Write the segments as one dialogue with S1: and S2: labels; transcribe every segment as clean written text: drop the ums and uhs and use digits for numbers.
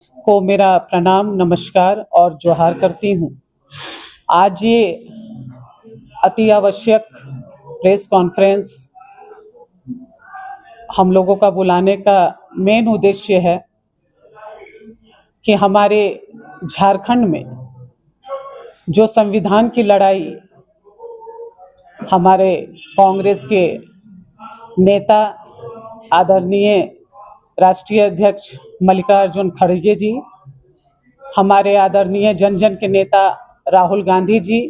S1: को मेरा प्रणाम, नमस्कार और जोहार करती हूँ। आज ये अति आवश्यक प्रेस कॉन्फ्रेंस हम लोगों का बुलाने का मेन उद्देश्य है कि हमारे झारखंड में जो संविधान की लड़ाई हमारे कांग्रेस के नेता आदरणीय राष्ट्रीय अध्यक्ष मल्लिकार्जुन खड़गे जी, हमारे आदरणीय जन जन के नेता राहुल गांधी जी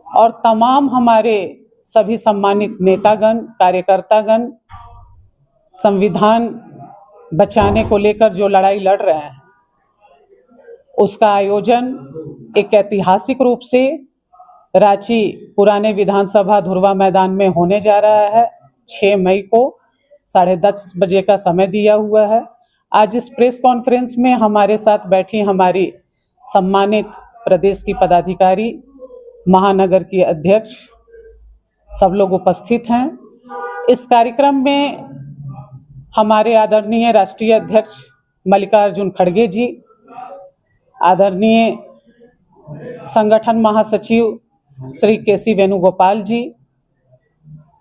S1: और तमाम हमारे सभी सम्मानित नेतागण, कार्यकर्तागण संविधान बचाने को लेकर जो लड़ाई लड़ रहे हैं, उसका आयोजन एक ऐतिहासिक रूप से रांची पुराने विधानसभा धुरवा मैदान में होने जा रहा है। 6 मई को 10:30 बजे का समय दिया हुआ है। आज इस प्रेस कॉन्फ्रेंस में हमारे साथ बैठी हमारी सम्मानित प्रदेश की पदाधिकारी, महानगर की अध्यक्ष, सब लोग उपस्थित हैं। इस कार्यक्रम में हमारे आदरणीय राष्ट्रीय अध्यक्ष मल्लिकार्जुन खड़गे जी, आदरणीय संगठन महासचिव श्री केसी वेणुगोपाल जी,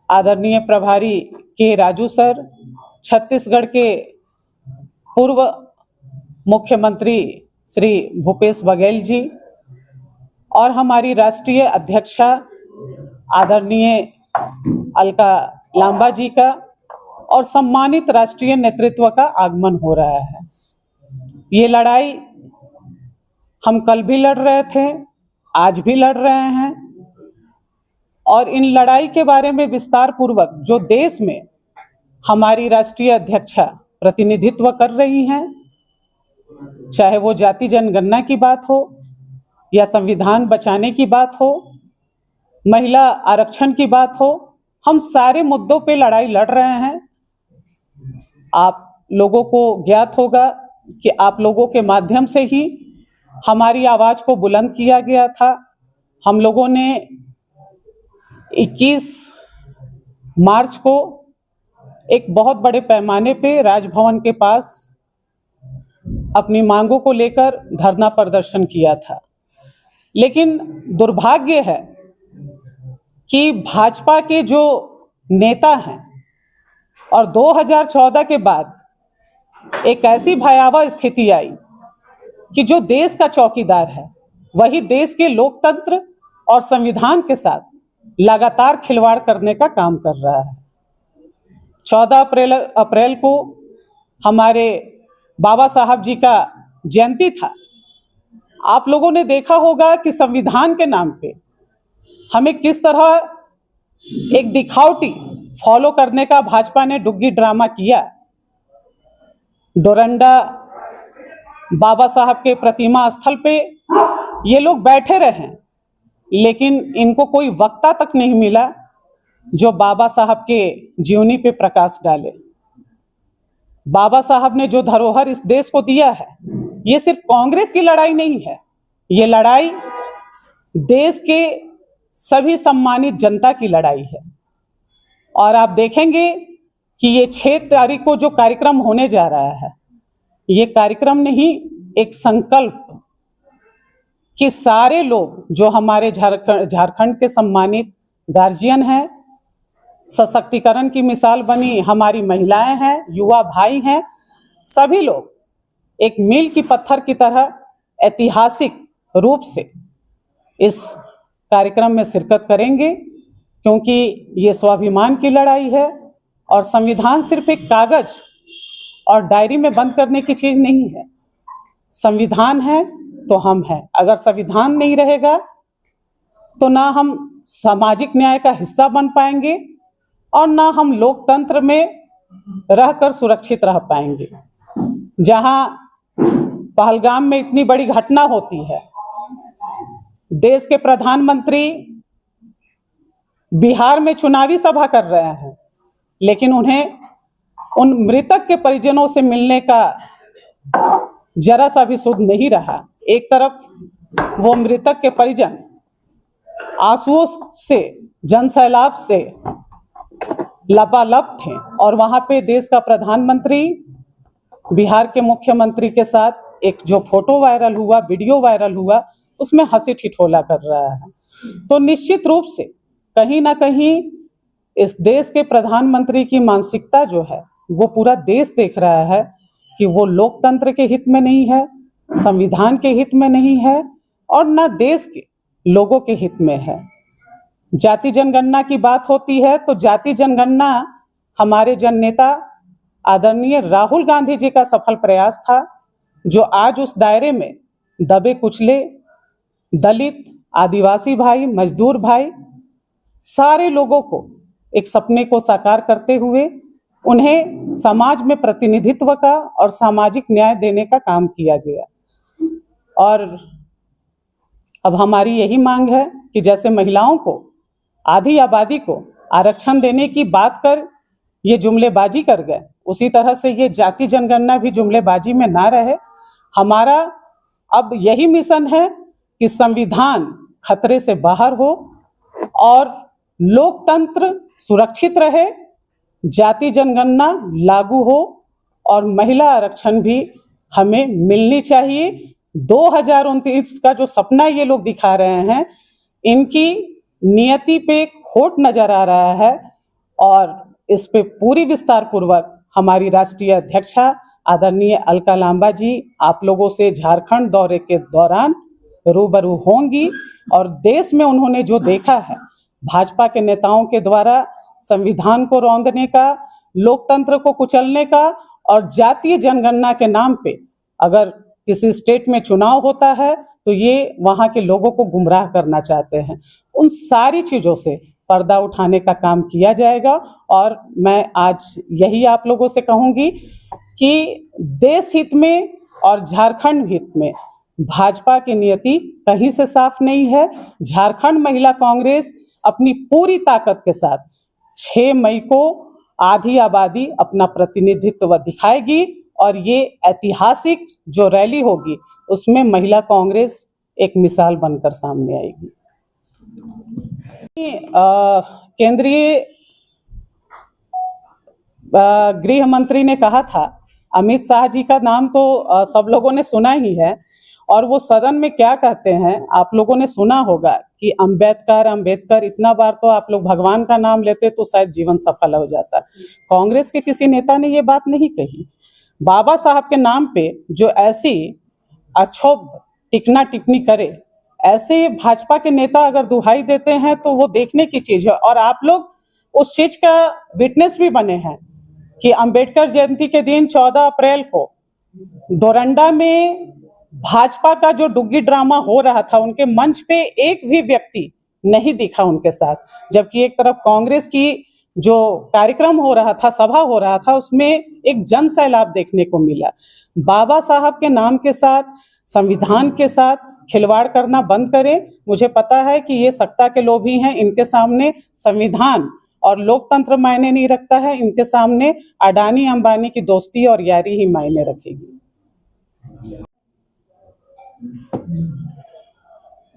S1: आदरणीय प्रभारी के राजू सर, छत्तीसगढ़ के पूर्व मुख्यमंत्री श्री भूपेश बघेल जी और हमारी राष्ट्रीय अध्यक्षा आदरणीय अलका लांबा जी का और सम्मानित राष्ट्रीय नेतृत्व का आगमन हो रहा है। ये लड़ाई हम कल भी लड़ रहे थे, आज भी लड़ रहे हैं और इन लड़ाई के बारे में विस्तार पूर्वक जो देश में हमारी राष्ट्रीय अध्यक्षा प्रतिनिधित्व कर रही हैं, चाहे वो जाति जनगणना की बात हो या संविधान बचाने की बात हो, महिला आरक्षण की बात हो, हम सारे मुद्दों पे लड़ाई लड़ रहे हैं। आप लोगों को ज्ञात होगा कि आप लोगों के माध्यम से ही हमारी आवाज को बुलंद किया गया था। हम लोगों ने 21 मार्च को एक बहुत बड़े पैमाने पे राजभवन के पास अपनी मांगों को लेकर धरना प्रदर्शन किया था। लेकिन दुर्भाग्य है कि भाजपा के जो नेता हैं और 2014 के बाद एक ऐसी भयावह स्थिति आई कि जो देश का चौकीदार है वही देश के लोकतंत्र और संविधान के साथ लगातार खिलवाड़ करने का काम कर रहा है। 14 अप्रैल को हमारे बाबा साहब जी का जयंती था। आप लोगों ने देखा होगा कि संविधान के नाम पे हमें किस तरह एक दिखावटी फॉलो करने का भाजपा ने डुग्गी ड्रामा किया। डोरंडा बाबा साहब के प्रतिमा स्थल पे ये लोग बैठे रहे, लेकिन इनको कोई वक्ता तक नहीं मिला जो बाबा साहब के जीवनी पे प्रकाश डाले। बाबा साहब ने जो धरोहर इस देश को दिया है, ये सिर्फ कांग्रेस की लड़ाई नहीं है, ये लड़ाई देश के सभी सम्मानित जनता की लड़ाई है। और आप देखेंगे कि ये 6 तारीख को जो कार्यक्रम होने जा रहा है, ये कार्यक्रम नहीं, एक संकल्प कि सारे लोग जो हमारे झारखंड के सम्मानित गार्जियन हैं, सशक्तिकरण की मिसाल बनी हमारी महिलाएं हैं, युवा भाई हैं, सभी लोग एक मील की पत्थर की तरह ऐतिहासिक रूप से इस कार्यक्रम में शिरकत करेंगे, क्योंकि ये स्वाभिमान की लड़ाई है और संविधान सिर्फ एक कागज और डायरी में बंद करने की चीज नहीं है। संविधान है तो हम हैं। अगर संविधान नहीं रहेगा तो ना हम सामाजिक न्याय का हिस्सा बन पाएंगे और ना हम लोकतंत्र में रहकर सुरक्षित रह पाएंगे। जहां पहलगाम में इतनी बड़ी घटना होती है, देश के प्रधानमंत्री बिहार में चुनावी सभा कर रहे हैं, लेकिन उन्हें उन मृतक के परिजनों से मिलने का जरा सा भी सुध नहीं रहा। एक तरफ वो मृतक के परिजन आंसुओं से, जनसैलाब से लबालब थे और वहां पे देश का प्रधानमंत्री बिहार के मुख्यमंत्री के साथ एक जो फोटो वायरल हुआ, वीडियो वायरल हुआ, उसमें हंसी ठिठोला कर रहा है। तो निश्चित रूप से कहीं ना कहीं इस देश के प्रधानमंत्री की मानसिकता जो है वो पूरा देश देख रहा है कि वो लोकतंत्र के हित में नहीं है, संविधान के हित में नहीं है और न देश के लोगों के हित में है। जाति जनगणना की बात होती है तो जाति जनगणना हमारे जननेता आदरणीय राहुल गांधी जी का सफल प्रयास था, जो आज उस दायरे में दबे कुचले दलित, आदिवासी भाई, मजदूर भाई, सारे लोगों को एक सपने को साकार करते हुए उन्हें समाज में प्रतिनिधित्व का और सामाजिक न्याय देने का काम किया गया। और अब हमारी यही मांग है कि जैसे महिलाओं को, आधी आबादी को आरक्षण देने की बात कर ये जुमलेबाजी कर गए, उसी तरह से ये जाति जनगणना भी जुमलेबाजी में ना रहे। हमारा अब यही मिशन है कि संविधान खतरे से बाहर हो और लोकतंत्र सुरक्षित रहे, जाति जनगणना लागू हो और महिला आरक्षण भी हमें मिलनी चाहिए। 2029 का जो सपना ये लोग दिखा रहे हैं, इनकी नियति पे खोट नजर आ रहा है और इस पे पूरी विस्तार पूर्वक हमारी राष्ट्रीय अध्यक्षा आदरणीय अलका लांबा जी आप लोगों से झारखंड दौरे के दौरान रूबरू होंगी। और देश में उन्होंने जो देखा है भाजपा के नेताओं के द्वारा संविधान को रौंदने का, लोकतंत्र को कुचलने का और जातीय जनगणना के नाम पे अगर किसी स्टेट में चुनाव होता है तो ये वहाँ के लोगों को गुमराह करना चाहते हैं। उन सारी चीज़ों से पर्दा उठाने का काम किया जाएगा। और मैं आज यही आप लोगों से कहूँगी कि देश हित में और झारखंड हित में भाजपा की नियति कहीं से साफ नहीं है। झारखंड महिला कांग्रेस अपनी पूरी ताकत के साथ 6 मई को आधी आबादी अपना प्रतिनिधित्व दिखाएगी और ये ऐतिहासिक जो रैली होगी उसमें महिला कांग्रेस एक मिसाल बनकर सामने आएगी। केंद्रीय गृह मंत्री ने कहा था, अमित शाह जी का नाम तो सब लोगों ने सुना ही है और वो सदन में क्या कहते हैं आप लोगों ने सुना होगा कि अंबेडकर अंबेडकर, इतना बार तो आप लोग भगवान का नाम लेते तो शायद जीवन सफल हो जाता। कांग्रेस के किसी नेता ने ये बात नहीं कही। बाबा साहब के नाम पे जो ऐसी अक्षोभ टिकना टिप्पणी करे, ऐसे भाजपा के नेता अगर दुहाई देते हैं तो वो देखने की चीज है। और आप लोग उस चीज का विटनेस भी बने हैं कि अंबेडकर जयंती के दिन 14 अप्रैल को डोरंडा में भाजपा का जो डुग्गी ड्रामा हो रहा था, उनके मंच पे एक भी व्यक्ति नहीं दिखा उनके साथ, जबकि एक तरफ कांग्रेस की जो कार्यक्रम हो रहा था, सभा हो रहा था, उसमें एक जन सैलाब देखने को मिला। बाबा साहब के नाम के साथ, संविधान के साथ खिलवाड़ करना बंद करें। मुझे पता है कि ये सत्ता के लोभी हैं, इनके सामने संविधान और लोकतंत्र मायने नहीं रखता है, इनके सामने अडानी अंबानी की दोस्ती और यारी ही मायने रखेगी।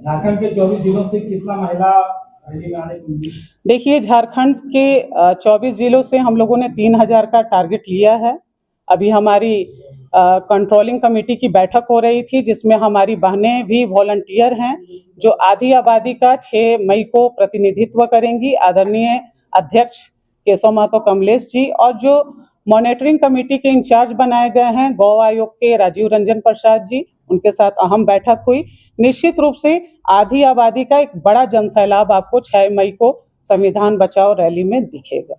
S2: झारखंड के 24 जिलों से कितना महिला रैली में आने को मिली?
S1: देखिए, झारखंड के 24 जिलों से हम लोगों ने 3000 का टारगेट लिया है। अभी हमारी कंट्रोलिंग कमेटी की बैठक हो रही थी जिसमें हमारी बहनें भी वॉलंटियर हैं जो आधी आबादी का 6 मई को प्रतिनिधित्व करेंगी। आदरणीय अध्यक्ष केशव महतो कमलेश जी और जो मॉनिटरिंग कमेटी के इंचार्ज बनाए गए हैं गौ आयोग के राजीव रंजन प्रसाद जी, उनके साथ अहम बैठक हुई। निश्चित रूप से आधी आबादी का एक बड़ा जनसैलाब आपको 6 मई को संविधान बचाओ रैली में दिखेगा।